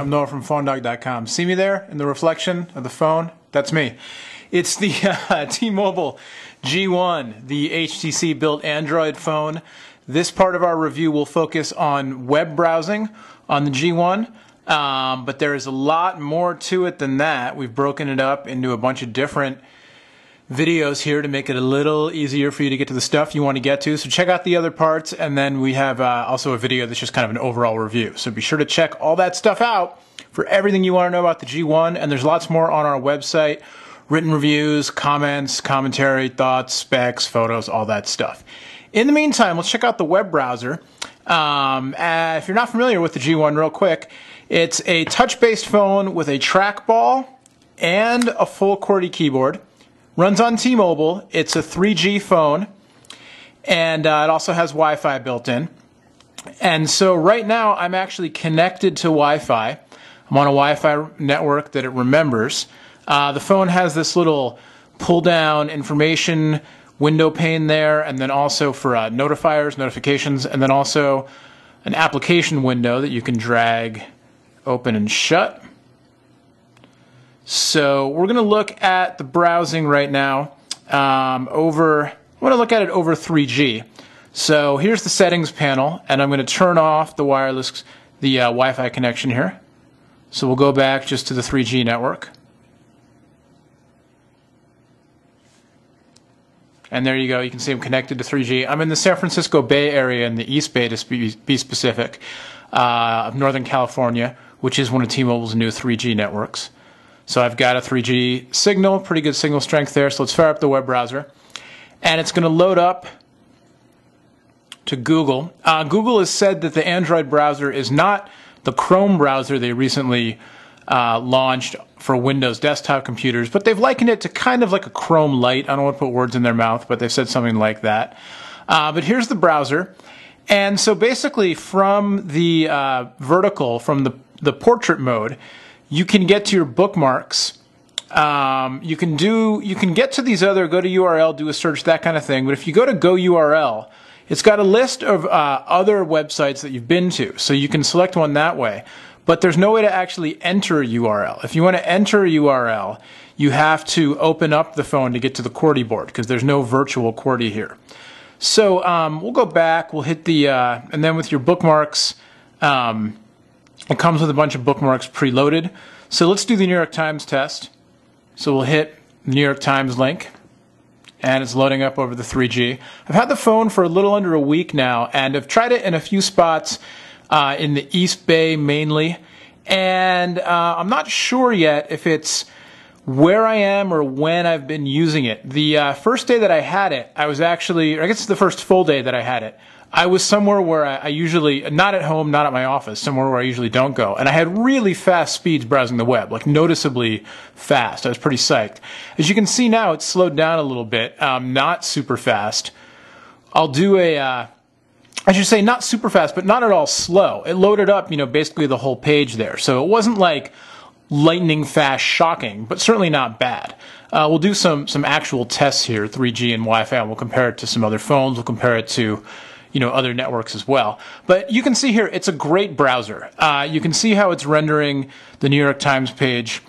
I'm Noah from PhoneDog.com. See me there in the reflection of the phone? That's me. It's the T-Mobile G1, the HTC-built Android phone. This part of our review will focus on web browsing on the G1, but there is a lot more to it than that. We've broken it up into a bunch of different videos here to make it a little easier for you to get to the stuff you want to get to. So check out the other parts, and then we have also a video that's just kind of an overall review. So be sure to check all that stuff out for everything you want to know about the G1, and there's lots more on our website. Written reviews, comments, commentary, thoughts, specs, photos, all that stuff. In the meantime, let's check out the web browser. If you're not familiar with the G1 real quick, it's a touch-based phone with a trackball and a full QWERTY keyboard. Runs on T-Mobile. It's a 3G phone, and it also has Wi-Fi built in. And so right now I'm actually connected to Wi-Fi. I'm on a Wi-Fi network that it remembers. The phone has this little pull-down information window pane there, and then also for notifiers, notifications, and then also an application window that you can drag open and shut. So we're going to look at the browsing right now I'm going to look at it over 3G. So here's the settings panel, and I'm going to turn off the Wi-Fi connection here. So we'll go back just to the 3G network. And there you go. You can see I'm connected to 3G. I'm in the San Francisco Bay Area in the East Bay, to be specific, of Northern California, which is one of T-Mobile's new 3G networks. So I've got a 3G signal, pretty good signal strength there. So let's fire up the web browser. And it's going to load up to Google. Google has said that the Android browser is not the Chrome browser they recently launched for Windows desktop computers, but they've likened it to kind of like a Chrome Lite. I don't want to put words in their mouth, but they've said something like that. But here's the browser. And so basically from the vertical, from the portrait mode, you can get to your bookmarks. You can get to these other, go to URL, do a search, that kind of thing. But if you go to Go URL, it's got a list of other websites that you've been to. So you can select one that way. But there's no way to actually enter a URL. If you want to enter a URL, you have to open up the phone to get to the QWERTY board, because there's no virtual QWERTY here. So we'll go back, we'll hit the, and then with your bookmarks, it comes with a bunch of bookmarks preloaded. So let's do the New York Times test. So we'll hit the New York Times link, and it's loading up over the 3G. I've had the phone for a little under a week now, and I've tried it in a few spots in the East Bay mainly, and I'm not sure yet if it's where I am or when I've been using it. The first day that I had it, I was actually, or I guess it's the first full day that I had it, I was somewhere where I usually, not at home, not at my office, somewhere where I usually don't go. And I had really fast speeds browsing the web, like noticeably fast. I was pretty psyched. As you can see now, it's slowed down a little bit, not super fast. I'll do I should say not super fast, but not at all slow. It loaded up, basically the whole page there. So it wasn't like lightning fast shocking, but certainly not bad. We'll do some actual tests here, 3G and Wi-Fi, and we'll compare it to some other phones. We'll compare it to other networks as well. But you can see here, it's a great browser. You can see how it's rendering the New York Times page.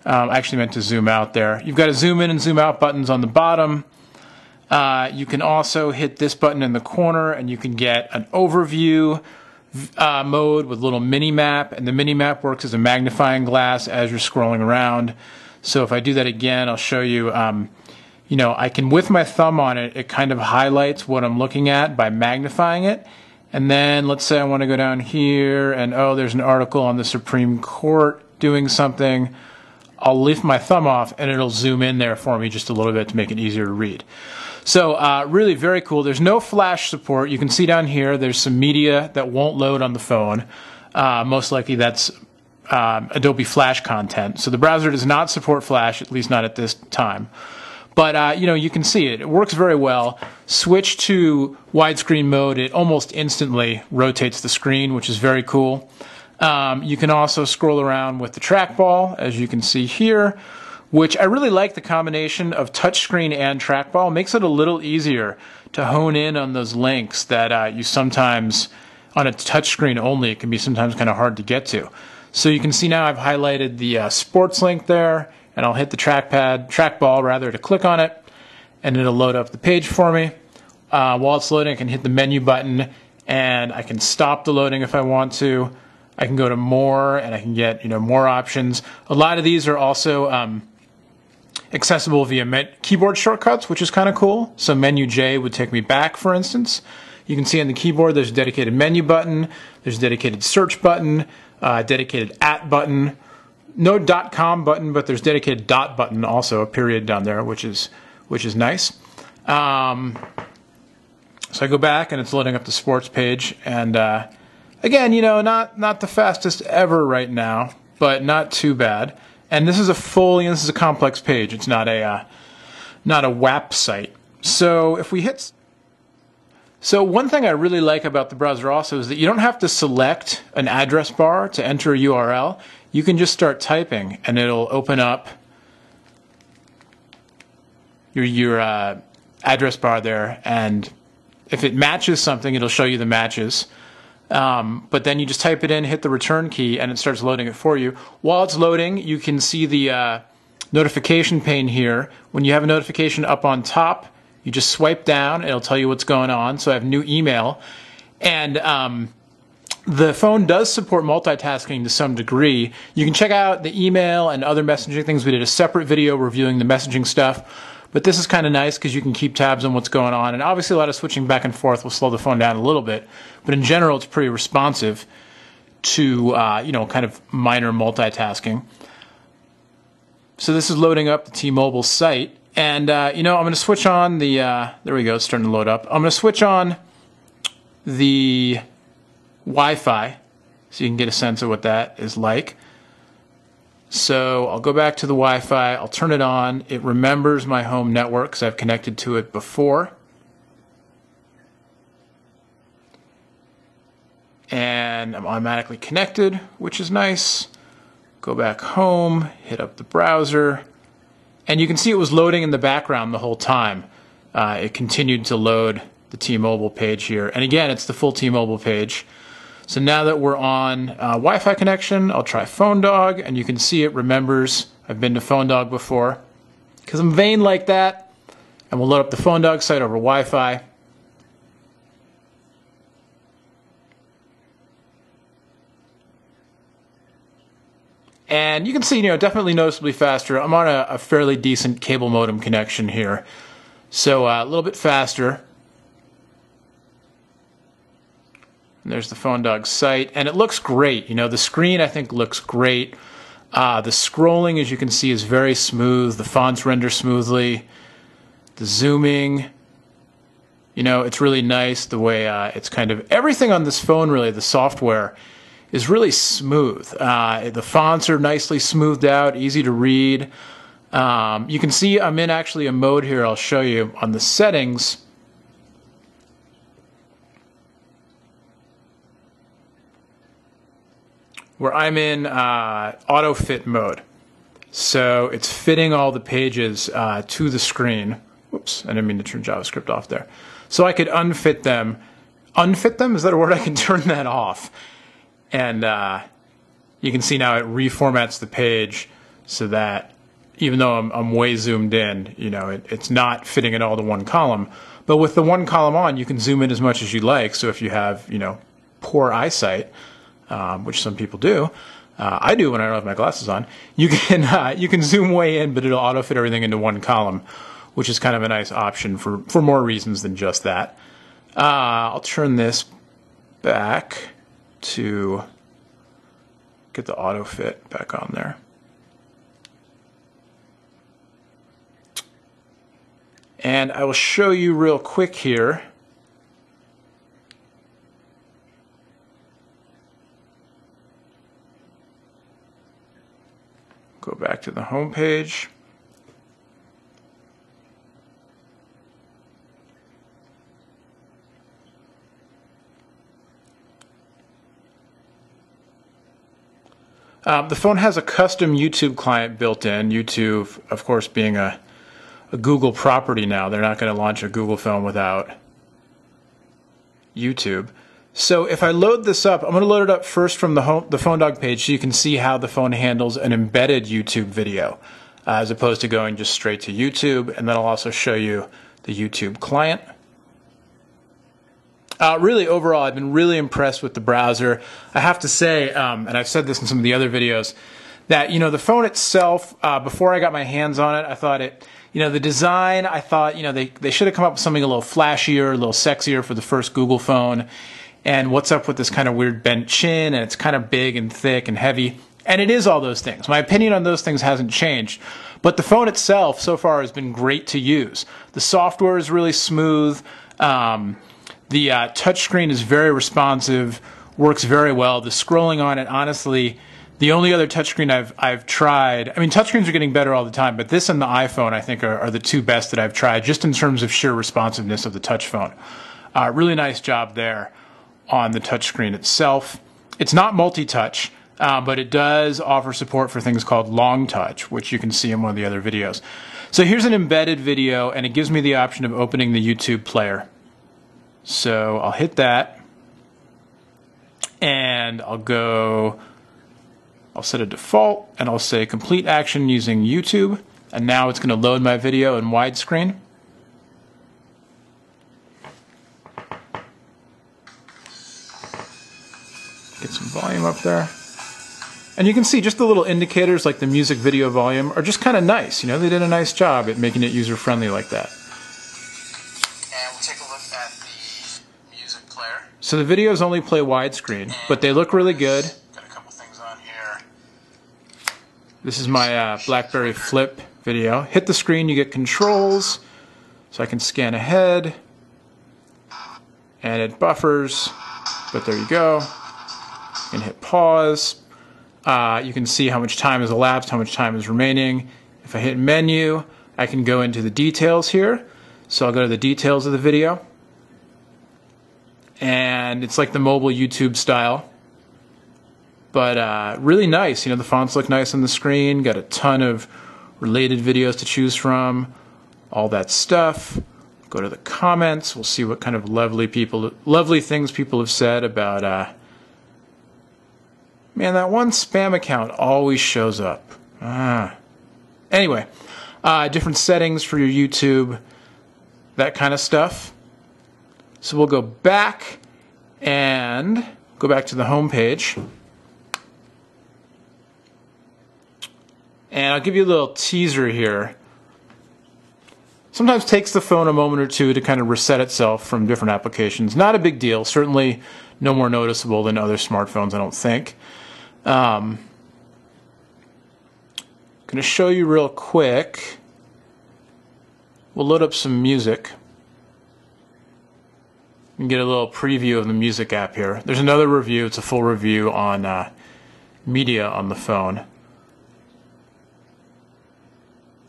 I actually meant to zoom out there. You've got a zoom in and zoom out buttons on the bottom. You can also hit this button in the corner, and you can get an overview mode with a little mini map, and the mini map works as a magnifying glass as you're scrolling around. So if I do that again, I'll show you, I can, with my thumb on it, it kind of highlights what I'm looking at by magnifying it. And then let's say I want to go down here, and oh, there's an article on the Supreme Court doing something. I'll lift my thumb off, and it'll zoom in there for me just a little bit to make it easier to read. So really very cool. There's no Flash support. You can see down here there's some media that won't load on the phone. Most likely that's Adobe Flash content. So the browser does not support Flash, at least not at this time. But you can see it. It works very well. Switch to widescreen mode. It almost instantly rotates the screen, which is very cool. You can also scroll around with the trackball, as you can see here, which I really like the combination of touchscreen and trackball. It makes it a little easier to hone in on those links that you sometimes, on a touchscreen only, it can be sometimes kind of hard to get to. So you can see now I've highlighted the sports link there, and I'll hit the trackball rather, to click on it, and it'll load up the page for me. While it's loading, I can hit the menu button, and I can stop the loading if I want to. I can go to more, and I can get more options. A lot of these are also accessible via keyboard shortcuts, which is kind of cool. So menu J would take me back, for instance. You can see on the keyboard there's a dedicated menu button, there's a dedicated search button, dedicated @ button, no .com button, but there's dedicated dot button also, a period down there, which is nice. So I go back and it's loading up the sports page, and again, not the fastest ever right now, but not too bad. And this is a complex page. It's not a WAP site. So if we hit, so one thing I really like about the browser also is that you don't have to select an address bar to enter a URL. You can just start typing, and it'll open up your address bar there, and if it matches something, it'll show you the matches. But then you just type it in, hit the return key, and it starts loading it for you. While it's loading, you can see the notification pane here. When you have a notification up on top, you just swipe down, it'll tell you what's going on. So I have new email. And the phone does support multitasking to some degree. You can check out the email and other messaging things. We did a separate video reviewing the messaging stuff. But this is kind of nice because you can keep tabs on what's going on. And obviously a lot of switching back and forth will slow the phone down a little bit. But in general, it's pretty responsive to, kind of minor multitasking. So this is loading up the T-Mobile site. And, I'm going to switch on the, there we go, it's starting to load up. I'm going to switch on the Wi-Fi so you can get a sense of what that is like. So I'll go back to the Wi-Fi, I'll turn it on. It remembers my home network because I've connected to it before. And I'm automatically connected, which is nice. Go back home, hit up the browser, and you can see it was loading in the background the whole time. It continued to load the T-Mobile page here. And again, it's the full T-Mobile page. So now that we're on Wi-Fi connection, I'll try PhoneDog, and you can see it remembers I've been to PhoneDog before. Because I'm vain like that, and we'll load up the PhoneDog site over Wi-Fi. And you can see, definitely noticeably faster. I'm on a fairly decent cable modem connection here, so a little bit faster. And there's the PhoneDog site, and it looks great. The screen I think looks great. The scrolling, as you can see, is very smooth. The fonts render smoothly. The zooming, it's really nice the way it's kind of everything on this phone. Really, the software is really smooth. The fonts are nicely smoothed out, easy to read. You can see I'm in actually a mode here. I'll show you on the settings. Where I'm in auto fit mode. So it's fitting all the pages to the screen. Whoops, I didn't mean to turn JavaScript off there. So I could unfit them. Unfit them? Is that a word? I can turn that off. And you can see now it reformats the page so that even though I'm way zoomed in, it's not fitting it all to one column. But with the one column on, you can zoom in as much as you like. So if you have, poor eyesight, which some people do, I do when I don't have my glasses on, you can zoom way in, but it'll auto-fit everything into one column, which is kind of a nice option for more reasons than just that. I'll turn this back to get the auto-fit back on there. And I will show you real quick here. Go back to the home page. The phone has a custom YouTube client built in. YouTube, of course, being a Google property now, they're not going to launch a Google phone without YouTube. So if I load this up, I'm going to load it up first from the PhoneDog page so you can see how the phone handles an embedded YouTube video as opposed to going just straight to YouTube. And then I'll also show you the YouTube client. Really, overall, I've been really impressed with the browser. I have to say, and I've said this in some of the other videos, that, the phone itself, before I got my hands on it, I thought the design, I thought, they should have come up with something a little flashier, a little sexier for the first Google phone. And what's up with this kind of weird bent chin, and it's kind of big and thick and heavy. And it is all those things. My opinion on those things hasn't changed. But the phone itself, so far, has been great to use. The software is really smooth. The touchscreen is very responsive, works very well. The scrolling on it, honestly, the only other touchscreen I've tried, I mean, touchscreens are getting better all the time, but this and the iPhone, I think, are the two best that I've tried, just in terms of sheer responsiveness of the touch phone. Really nice job there on the touchscreen itself. It's not multi-touch, but it does offer support for things called long touch, which you can see in one of the other videos. So here's an embedded video, and it gives me the option of opening the YouTube player. So I'll hit that, and I'll set a default, and I'll say complete action using YouTube, and now it's going to load my video in widescreen. Get some volume up there. And you can see just the little indicators like the music video volume are just kind of nice. They did a nice job at making it user-friendly like that. And we'll take a look at the music player. So the videos only play widescreen, but they look really good. Got a couple things on here. This is my BlackBerry Flip video. Hit the screen, you get controls, so I can scan ahead. And it buffers, but there you go. You can hit pause. You can see how much time has elapsed, how much time is remaining. If I hit menu, I can go into the details here. So I'll go to the details of the video. And it's like the mobile YouTube style. But really nice. The fonts look nice on the screen. Got a ton of related videos to choose from. All that stuff. Go to the comments. We'll see what kind of lovely things people have said about man, that one spam account always shows up. Anyway, different settings for your YouTube, that kind of stuff. So we'll go back and go back to the home page. And I'll give you a little teaser here. Sometimes takes the phone a moment or two to kind of reset itself from different applications. Not a big deal. Certainly no more noticeable than other smartphones, I don't think. Going to show you real quick. We'll load up some music. You can get a little preview of the music app here. There's another review. It's a full review on media on the phone.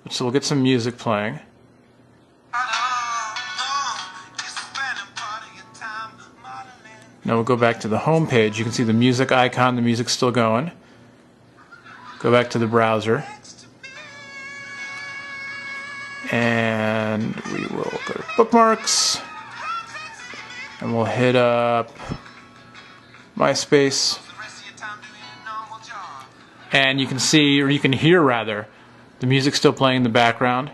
So we'll get some music playing. Now we'll go back to the home page. You can see the music icon. The music's still going. Go back to the browser. And we will go to bookmarks. And we'll hit up MySpace. And you can see, or you can hear rather, the music's still playing in the background.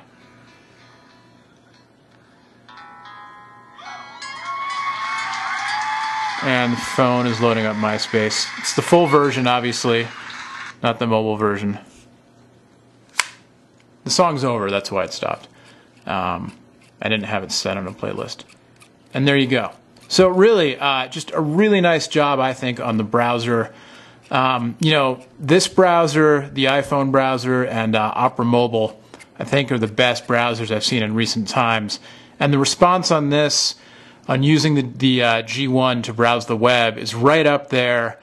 And the phone is loading up MySpace. It's the full version, obviously, not the mobile version. The song's over, that's why it stopped. I didn't have it set on a playlist. And there you go. So really, just a really nice job, I think, on the browser. This browser, the iPhone browser, and Opera Mobile, I think, are the best browsers I've seen in recent times. And the response on this, on using the G1 to browse the web, is right up there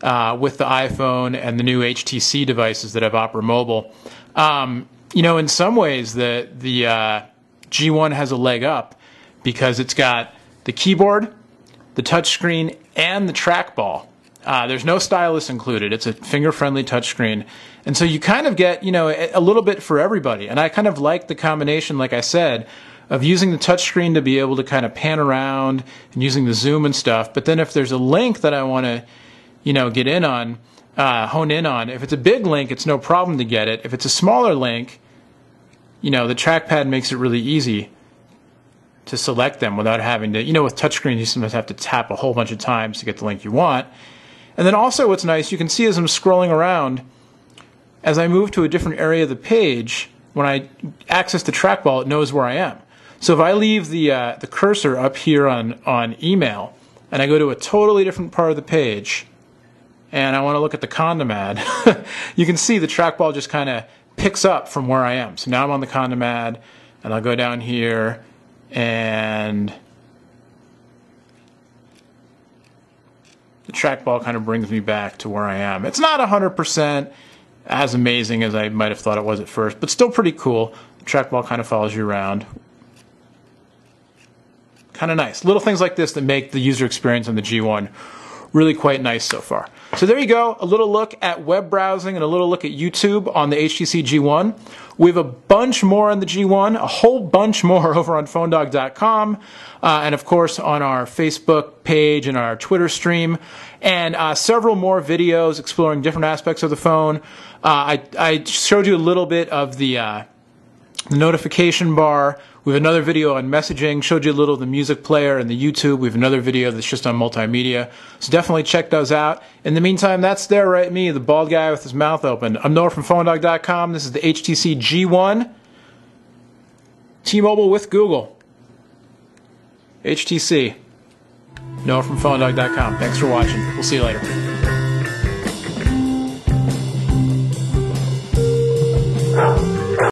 with the iPhone and the new HTC devices that have Opera Mobile. In some ways, the G1 has a leg up because it's got the keyboard, the touchscreen, and the trackball. There's no stylus included. It's a finger-friendly touchscreen. And so you kind of get, a little bit for everybody. And I kind of like the combination, like I said, of using the touchscreen to be able to kind of pan around and using the zoom and stuff. But then if there's a link that I want to, get in on, hone in on, if it's a big link, it's no problem to get it. If it's a smaller link, the trackpad makes it really easy to select them without having to, with touchscreens, you sometimes have to tap a whole bunch of times to get the link you want. And then also what's nice, you can see as I'm scrolling around, as I move to a different area of the page, when I access the trackball, it knows where I am. So if I leave the cursor up here on email, and I go to a totally different part of the page, and I want to look at the condom ad, you can see the trackball just kind of picks up from where I am. So now I'm on the condom ad, and I'll go down here, and the trackball kind of brings me back to where I am. It's not 100% as amazing as I might have thought it was at first, but still pretty cool. The trackball kind of follows you around. Kind of nice. Little things like this that make the user experience on the G1 really quite nice so far. So there you go, a little look at web browsing and a little look at YouTube on the HTC G1. We have a bunch more on the G1, a whole bunch more over on PhoneDog.com, and of course on our Facebook page and our Twitter stream, and several more videos exploring different aspects of the phone. I showed you a little bit of the notification bar. We have another video on messaging, showed you a little of the music player and the YouTube. We have another video that's just on multimedia. So definitely check those out. In the meantime, that's there, right? Me, the bald guy with his mouth open. I'm Noah from PhoneDog.com. This is the HTC G1. T-Mobile with Google. HTC. Noah from PhoneDog.com. Thanks for watching. We'll see you later.